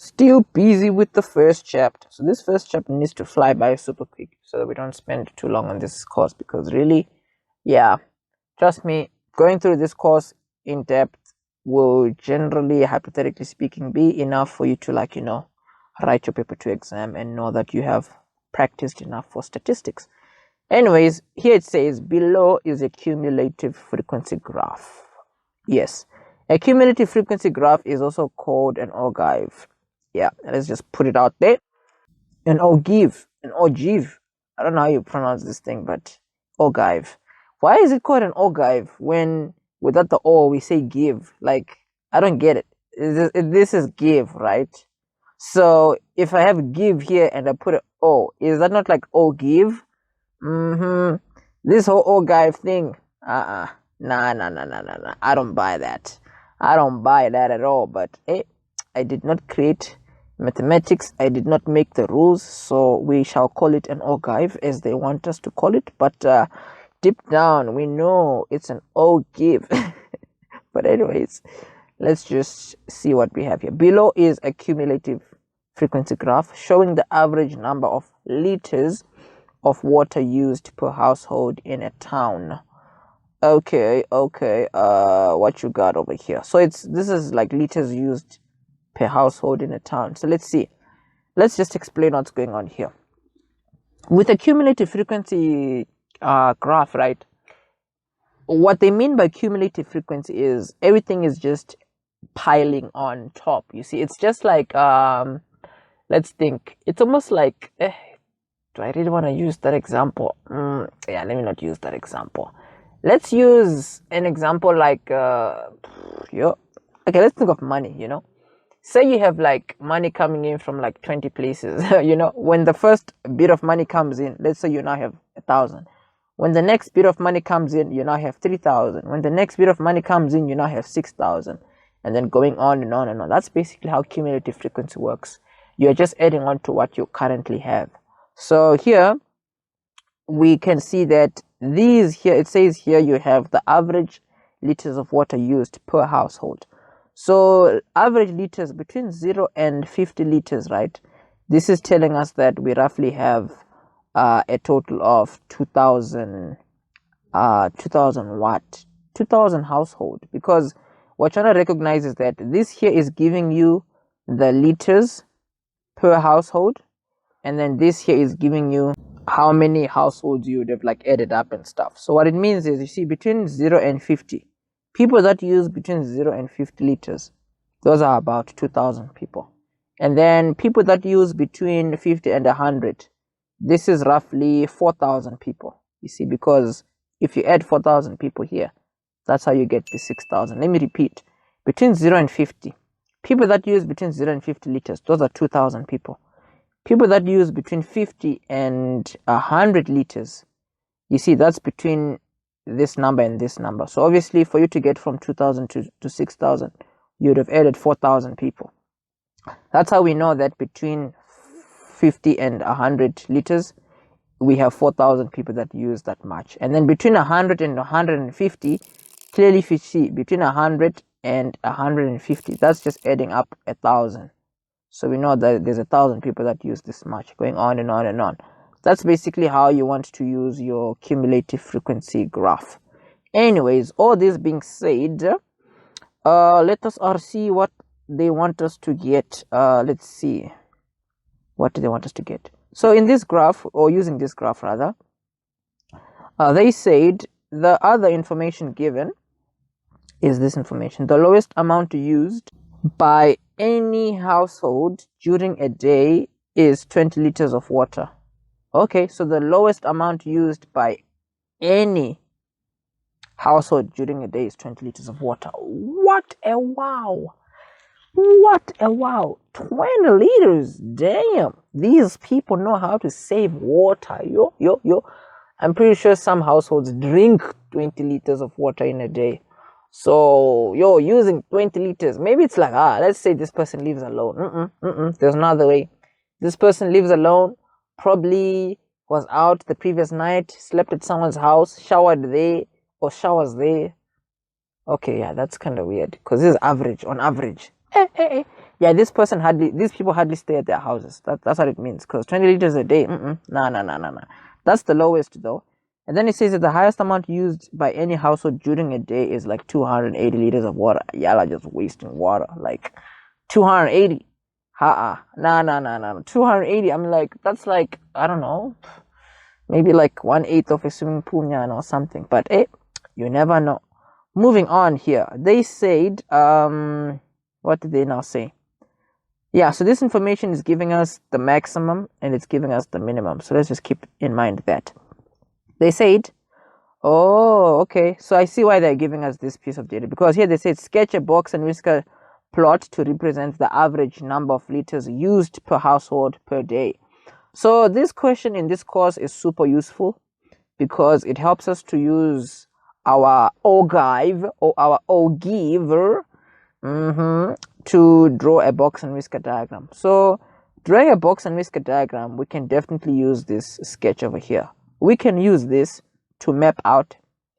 Still busy with the first chapter. So this first chapter needs to fly by super quick so that we don't spend too long on this course, because really, yeah, trust me, going through this course in depth will generally, hypothetically speaking, be enough for you to, like, you know, write your paper 2 exam and know that you have practiced enough for statistics. Anyways, here it says below is a cumulative frequency graph. Yes, a cumulative frequency graph is also called an ogive. Yeah, let's just put it out there. An ogive. I don't know how you pronounce this thing, but ogive. Why is it called an ogive when without the O we say give? Like, I don't get it. This is give, right? So if I have give here and I put an O, is that not like ogive? This whole ogive thing, nah. I don't buy that. I don't buy that at all. But hey, I did not create mathematics. I did not make the rules, so we shall call it an ogive as they want us to call it. But deep down, we know it's an ogive. But anyways, let's just see what we have here. Below is a cumulative frequency graph showing the average number of liters of water used per household in a town. Okay, what you got over here? So this is like liters used per household in a town. So let's see. Let's just explain what's going on here. With a cumulative frequency graph, right? What they mean by cumulative frequency is everything is just piling on top. You see, it's just like let's think. It's almost like do I really want to use that example? Yeah, let me not use that example. Let's use an example like okay, let's think of money. You know, say you have like money coming in from like 20 places. You know, when the first bit of money comes in, let's say you now have 1,000. When the next bit of money comes in, you now have 3,000. When the next bit of money comes in, you now have 6,000, and then going on and on and on. That's basically how cumulative frequency works. You're just adding on to what you currently have. So here we can see that these here, it says here you have the average liters of water used per household. So average liters between 0 and 50 liters, right? This is telling us that we roughly have a total of 2,000 household, because what you're trying to recognize is that this here is giving you the liters per household, and then this here is giving you how many households you would have like added up and stuff. So what it means is, you see, between 0 and 50, people that use between 0 and 50 liters, those are about 2,000 people. And then people that use between 50 and 100, this is roughly 4,000 people. You see, because if you add 4,000 people here, that's how you get the 6,000. Let me repeat. Between 0 and 50, people that use between 0 and 50 liters, those are 2,000 people. People that use between 50 and 100 liters, you see, that's between this number and this number. So obviously, for you to get from 2,000 to 6,000, you would have added 4,000 people. That's how we know that between 50 and 100 liters, we have 4,000 people that use that much. And then between 100 and 150, clearly if you see between 100 and 150, that's just adding up 1,000. So we know that there's 1,000 people that use this much, going on and on and on. That's basically how you want to use your cumulative frequency graph. Anyways, all this being said, let us see what they want us to get. Let's see. What do they want us to get? So in this graph, or using this graph rather, they said the other information given is this information. The lowest amount used by any household during a day is 20 liters of water. Okay, so the lowest amount used by any household during a day is 20 liters of water. What a wow! What a wow! 20 liters! Damn! These people know how to save water. Yo. I'm pretty sure some households drink 20 liters of water in a day. So, using 20 liters, maybe it's like, let's say this person lives alone. There's no other way. This person lives alone, probably was out the previous night, slept at someone's house, showered there, or showers there. Okay, yeah, that's kind of weird, because this is average, on average. Yeah, these people hardly stay at their houses. That's what it means. Because 20 liters a day, nah. That's the lowest though. And then it says that the highest amount used by any household during a day is like 280 liters of water. Y'all are just wasting water. Like 280. Nah. 280. I'm like, that's like, I don't know, maybe like 1/8 of a swimming pool or something. But you never know. Moving on here. They said, what did they now say? Yeah, so this information is giving us the maximum and it's giving us the minimum. So let's just keep in mind that. They said, oh, okay. So I see why they're giving us this piece of data. Because here they said, sketch a box and whisker plot to represent the average number of liters used per household per day. So this question in this course is super useful because it helps us to use our ogive or our ogive to draw a box and whisker diagram. So drawing a box and whisker diagram, we can definitely use this sketch over here. We can use this to map out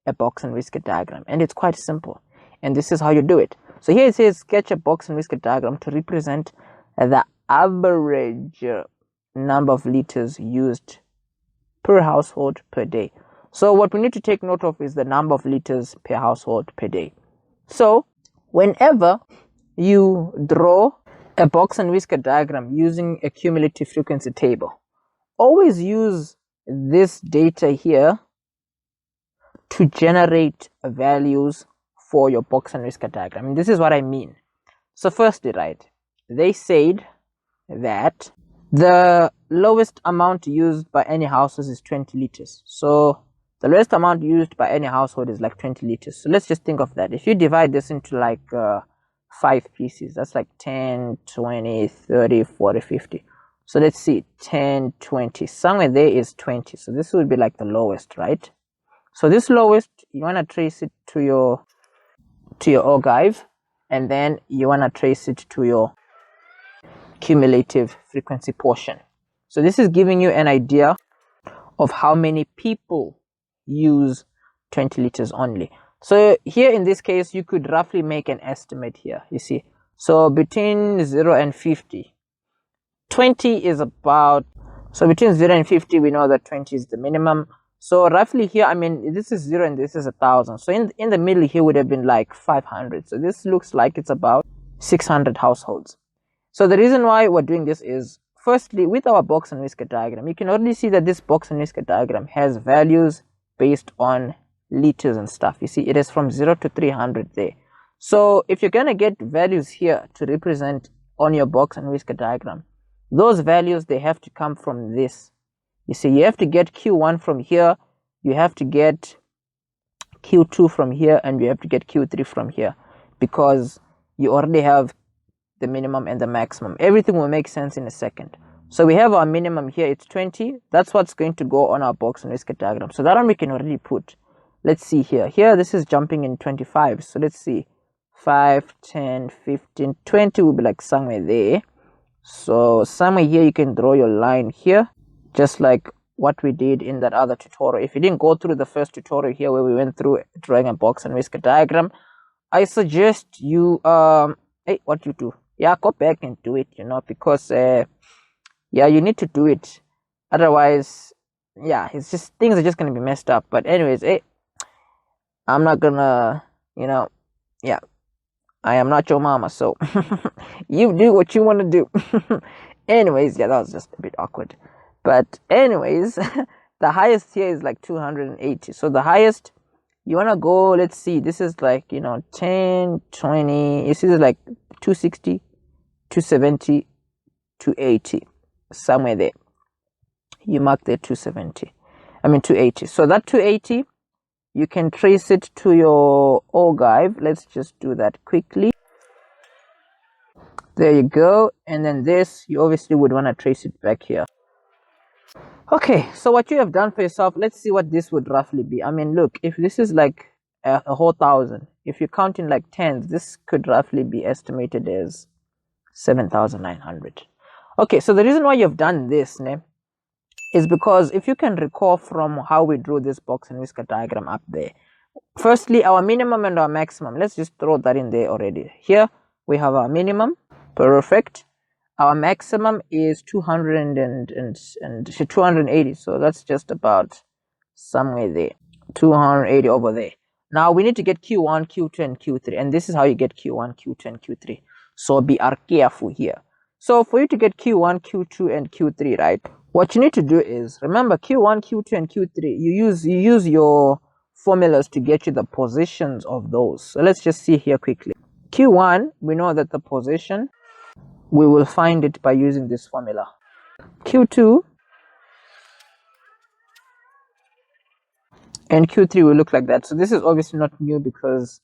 a box and whisker diagram, and it's quite simple. And this is how you do it. So here it says sketch a box and whisker diagram to represent the average number of liters used per household per day. So what we need to take note of is the number of liters per household per day. So whenever you draw a box and whisker diagram using a cumulative frequency table, always use this data here to generate values for your box and whisker diagram. And this is what I mean. So firstly, right, they said that the lowest amount used by any household is 20 liters. So the lowest amount used by any household is like 20 liters. So let's just think of that. If you divide this into like 5 pieces, that's like 10, 20, 30, 40, 50. So let's see, 10, 20, somewhere there is 20. So this would be like the lowest, right? So this lowest, you want to trace it to your ogive, and then you want to trace it to your cumulative frequency portion. So this is giving you an idea of how many people use 20 liters only. So here in this case, you could roughly make an estimate here, you see. So between 0 and 50, 20 is about, so between 0 and 50, we know that 20 is the minimum. So roughly here, I mean, this is 0 and this is 1,000. So in the middle here would have been like 500. So this looks like it's about 600 households. So the reason why we're doing this is, firstly, with our box and whisker diagram, you can already see that this box and whisker diagram has values based on liters and stuff. You see, it is from 0 to 300 there. So if you're going to get values here to represent on your box and whisker diagram, those values, they have to come from this. You see, you have to get Q1 from here, you have to get Q2 from here, and you have to get Q3 from here, because you already have the minimum and the maximum. Everything will make sense in a second. So we have our minimum here, it's 20. That's what's going to go on our box and whisker diagram. So that one we can already put. Let's see here. Here, this is jumping in 25. So let's see. 5, 10, 15, 20 will be like somewhere there. So somewhere here, you can draw your line here, just like what we did in that other tutorial. If you didn't go through the first tutorial here where we went through drawing a box and whisker diagram, I suggest you, hey, what you do? Yeah, go back and do it, you know, because, yeah, you need to do it. Otherwise, yeah, it's just, things are just going to be messed up. But anyways, hey, I'm not gonna, you know, yeah, I am not your mama, so you do what you want to do. Anyways, yeah, that was just a bit awkward. But anyways, the highest here is like 280. So the highest, you want to go, let's see, this is like, you know, 10, 20, you see this is like 260, 270, 280, somewhere there. You mark there 270, I mean 280. So that 280, you can trace it to your ogive. Let's just do that quickly. There you go. And then this, you obviously would want to trace it back here. Okay, so what you have done for yourself, let's see what this would roughly be. I mean, look, if this is like a whole 1,000, if you're counting like tens, this could roughly be estimated as 7,900. Okay, so the reason why you've done this is because if you can recall from how we drew this box and whisker diagram up there, firstly, our minimum and our maximum, let's just throw that in there already. Here we have our minimum Perfect. Our maximum is 280, so that's just about somewhere there. 280 over there. Now we need to get Q1, Q2, and Q3, and this is how you get Q1, Q2, and Q3. So be careful here. So for you to get Q1, Q2, and Q3, right, what you need to do is, remember Q1, Q2, and Q3, you use your formulas to get you the positions of those. So let's just see here quickly. Q1, we know that the position, we will find it by using this formula. Q2 and Q3 will look like that. So this is obviously not new because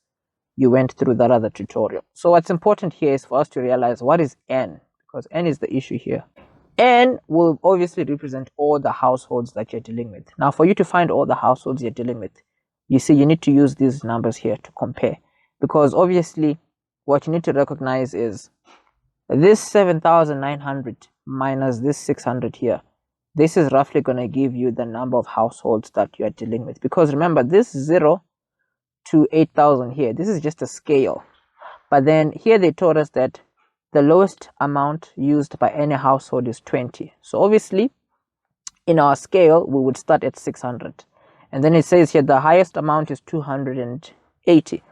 you went through that other tutorial. So what's important here is for us to realize what is N, because N is the issue here. N will obviously represent all the households that you're dealing with. Now, for you to find all the households you're dealing with, you see, you need to use these numbers here to compare, because obviously what you need to recognize is this 7,900 minus this 600 here. This is roughly going to give you the number of households that you are dealing with, because remember, this 0 to 8,000 here, this is just a scale. But then here they told us that the lowest amount used by any household is 20. So obviously in our scale we would start at 600, and then it says here the highest amount is 280.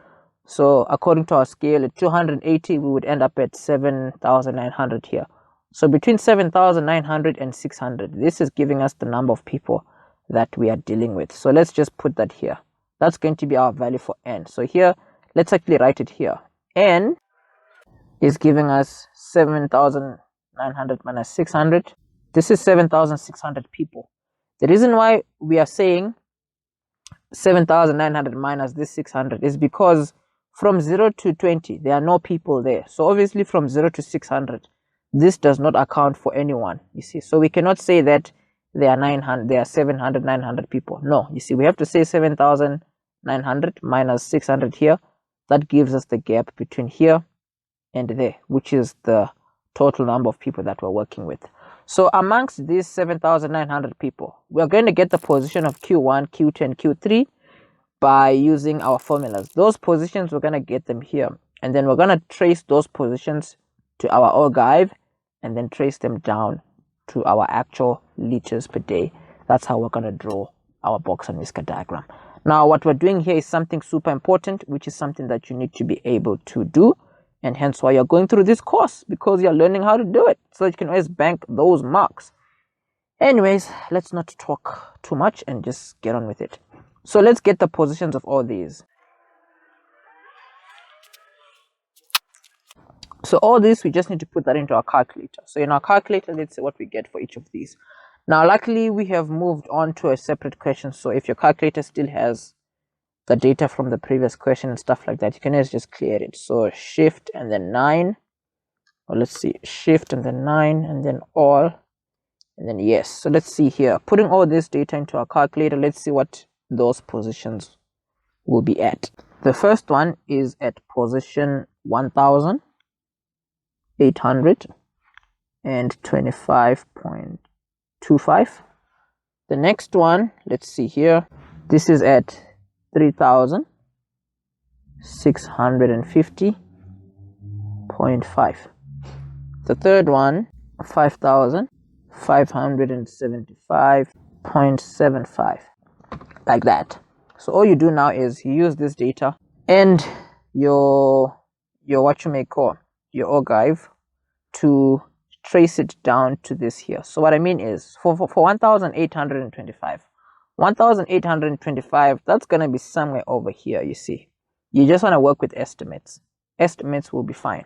So according to our scale, at 280 we would end up at 7,900 here. So between 7,900 and 600, this is giving us the number of people that we are dealing with. So let's just put that here. That's going to be our value for N. So here, let's actually write it here. N is giving us 7,900 minus 600. This is 7,600 people. The reason why we are saying 7,900 minus this 600 is because from 0 to 20, there are no people there. So obviously from 0 to 600, this does not account for anyone, you see. So we cannot say that there are 700, 900 people. No, you see, we have to say 7,900 minus 600 here. That gives us the gap between here and there, which is the total number of people that we're working with. So amongst these 7,900 people, we're going to get the position of Q1, Q2, and Q3 by using our formulas. Those positions, we're going to get them here, and then we're going to trace those positions to our ogive and then trace them down to our actual liters per day. That's how we're going to draw our box and whisker diagram. Now what we're doing here is something super important, which is something that you need to be able to do, and hence why you're going through this course, because you're learning how to do it so that you can always bank those marks. Anyways, let's not talk too much and just get on with it. So let's get the positions of all these. So all this, we just need to put that into our calculator. So in our calculator, let's see what we get for each of these. Now luckily we have moved on to a separate question, so if your calculator still has the data from the previous question and stuff like that, you can just clear it. So shift and then 9, or let's see, shift and then 9 and then all, and then yes. So let's see here, putting all this data into our calculator, let's see what those positions will be at. The first one is at position 1,825.25. The next one, let's see here, this is at 3,650.5. The third one, 5,575.75, like that. So all you do now is you use this data and your what you may call your ogive to trace it down to this here. So what I mean is for 1,825, that's going to be somewhere over here. You see, you just want to work with estimates. Estimates will be fine.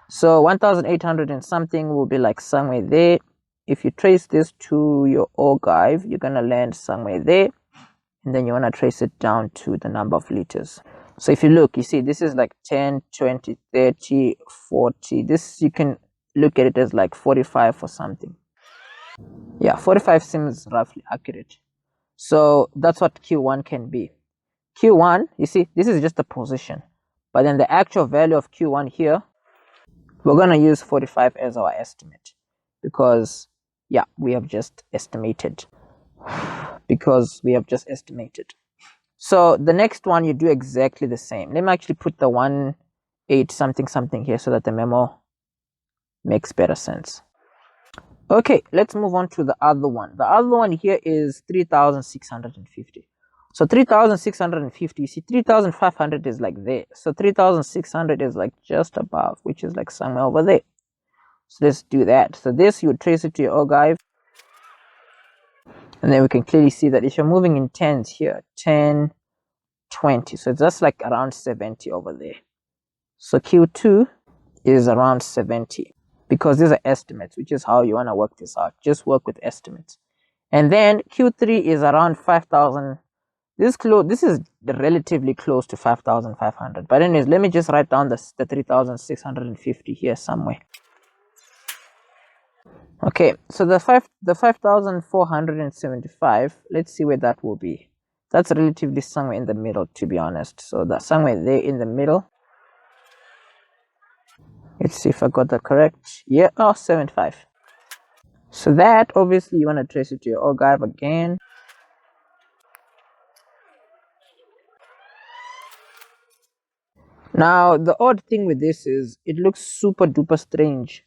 So 1,800 and something will be like somewhere there. If you trace this to your ogive, you're going to land somewhere there, and then you want to trace it down to the number of liters. So if you look, you see this is like 10, 20, 30, 40. This, you can look at it as like 45 or something. Yeah, 45 seems roughly accurate. So that's what Q1 can be. Q1, you see, this is just a position, but then the actual value of Q1 here, we're going to use 45 as our estimate, because yeah, we have just estimated. So the next one, you do exactly the same. Let me actually put the 1,8 something something here so that the memo makes better sense. Okay, let's move on to the other one. The other one here is 3,650. So 3,650, you see 3,500 is like there. So 3,600 is like just above, which is like somewhere over there. So let's do that. So this, you would trace it to your ogive. And then we can clearly see that if you're moving in tens here, 10, 20. So it's just like around 70 over there. So Q2 is around 70 because these are estimates, which is how you want to work this out. Just work with estimates. And then Q3 is around 5,000. This is relatively close to 5,500. But anyways, let me just write down the 3,650 here somewhere. Okay, so the 5,475, let's see where that will be. That's relatively somewhere in the middle, to be honest. So that's somewhere there in the middle. Let's see if I got that correct. Yeah, oh, 75. So that, obviously, you want to trace it to your ogive again. Now, the odd thing with this is it looks super duper strange.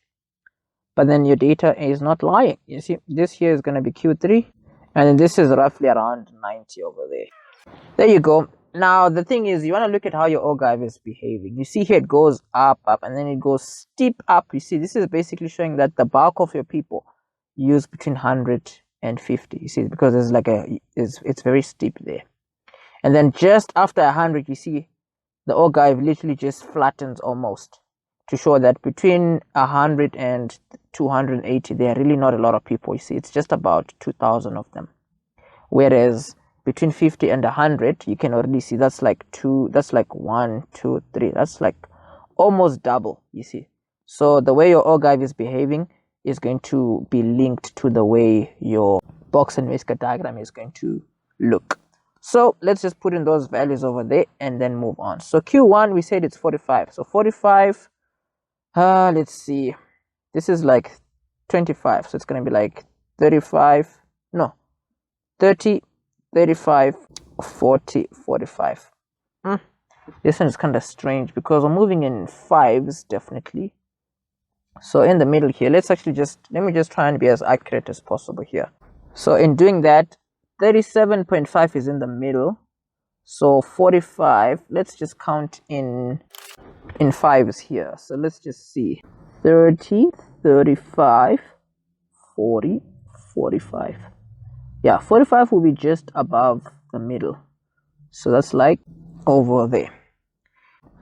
But then your data is not lying. You see, this here is going to be Q3. And then this is roughly around 90 over there. There you go. Now, the thing is, you want to look at how your ogive is behaving. You see here it goes up, and then it goes steep up. You see, this is basically showing that the bulk of your people use between 100 and 50. You see, because there's like it's very steep there. And then just after 100, you see the ogive literally just flattens almost to show that between 100 and 280, there are really not a lot of people. You see, it's just about 2,000 of them. Whereas between 50 and 100, you can already see that's like 1, 2, 3. That's like almost double, you see. So the way your ogive is behaving is going to be linked to the way your box and whisker diagram is going to look. So let's just put in those values over there and then move on. So Q1, we said it's 45. So 45, let's see. This is like 25. So it's going to be like 35, no, 30, 35, 40, 45. This one is kind of strange because we're moving in fives, definitely. So in the middle here, let me just try and be as accurate as possible here. So in doing that, 37.5 is in the middle. So 45, let's just count in fives here. So let's just see. 30, 35, 40, 45. Yeah, 45 will be just above the middle. So that's like over there.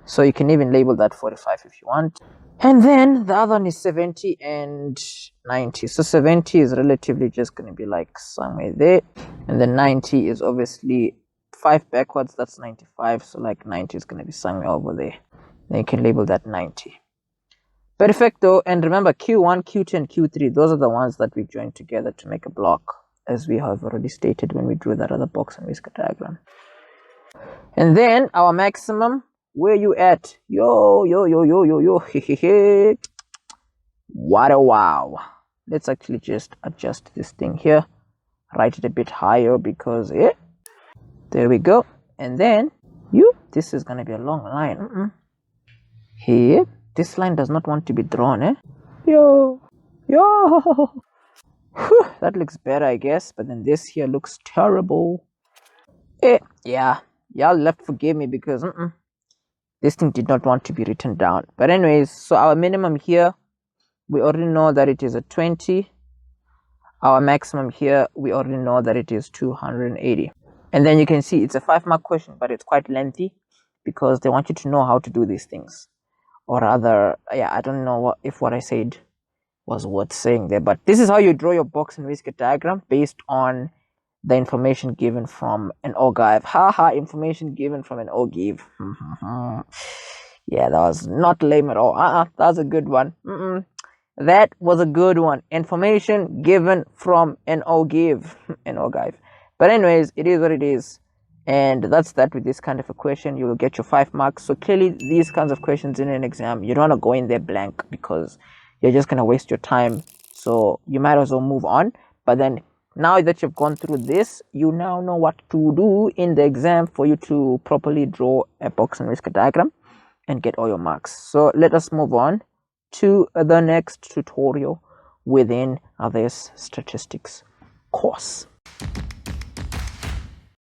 So you can even label that 45 if you want. And then the other one is 70 and 90. So 70 is relatively just going to be like somewhere there. And then 90 is obviously 5 backwards. That's 95. So like 90 is going to be somewhere over there. Then you can label that 90. Perfecto. And remember, Q1, Q2, and Q3, those are the ones that we joined together to make a block, as we have already stated when we drew that other box and whisker diagram. And then our maximum, where you at? Yo, hehehe. What a wow. Let's actually just adjust this thing here, write it a bit higher because there we go. And then this is gonna be a long line. Here, this line does not want to be drawn. Yo. Whew, that looks better, I guess, but then this here looks terrible. Yeah, y'all have to forgive me because this thing did not want to be written down. But anyways, so our minimum here, we already know that it is a 20. Our maximum here, we already know that it is 280. And then you can see it's a 5-mark question, but it's quite lengthy because they want you to know how to do these things. Or rather, yeah, I don't know if what I said was worth saying there, but this is how you draw your box and whisker diagram based on the information given from an ogive. Information given from an ogive. Yeah, that was not lame at all. That was a good one. That was a good one. Information given from an ogive. An ogive. But anyways, it is what it is. And that's that with this kind of a question. You will get your 5 marks. So clearly, these kinds of questions in an exam, you don't want to go in there blank because you're just going to waste your time. So you might as well move on. But then now that you've gone through this, you now know what to do in the exam for you to properly draw a box and whisker diagram and get all your marks. So let us move on to the next tutorial within this statistics course.